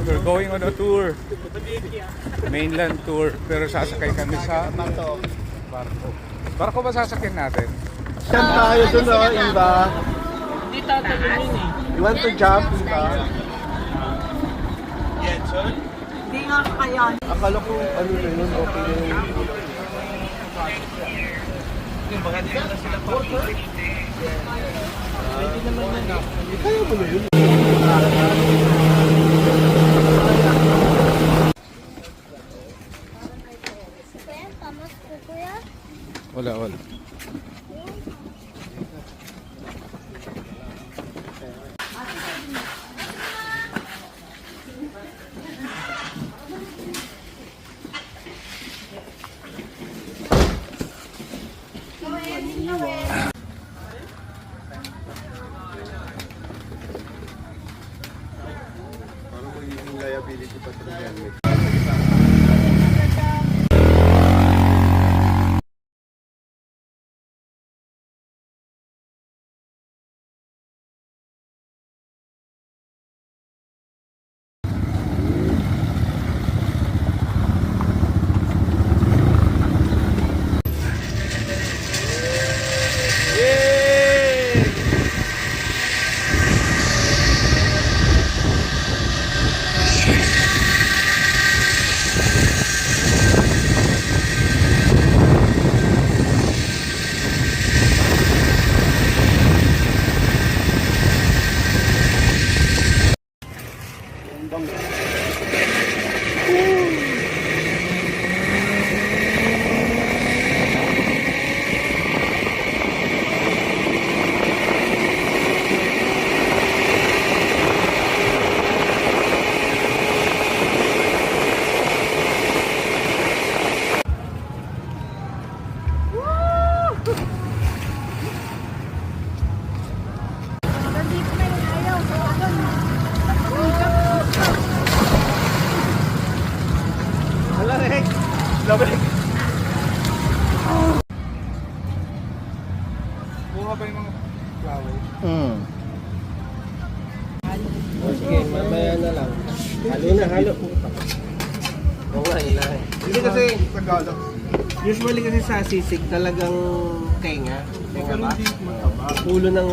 We're going on a tour. Mainland tour. Pero sasakay kami sa barko. Barko ba sasakyan natin? Jump tayo dun, no, Iba. Hindi tatalon eh. You want to jump, Iba? Hindi nga kaya. Akala ko, ano na yun, okay na yun. Baka hindi na sila pag-ibig. Pwede naman na. Kaya mo na yun. Wala. Parang magiging liability pa ito yan. Buha ba yung mga flowers? Okay, mamaya na lang. Halo. Okay na. Hindi kasi, Tagalog. Usually kasi sa sisig talagang tenga. Tenga ba? Ulo ng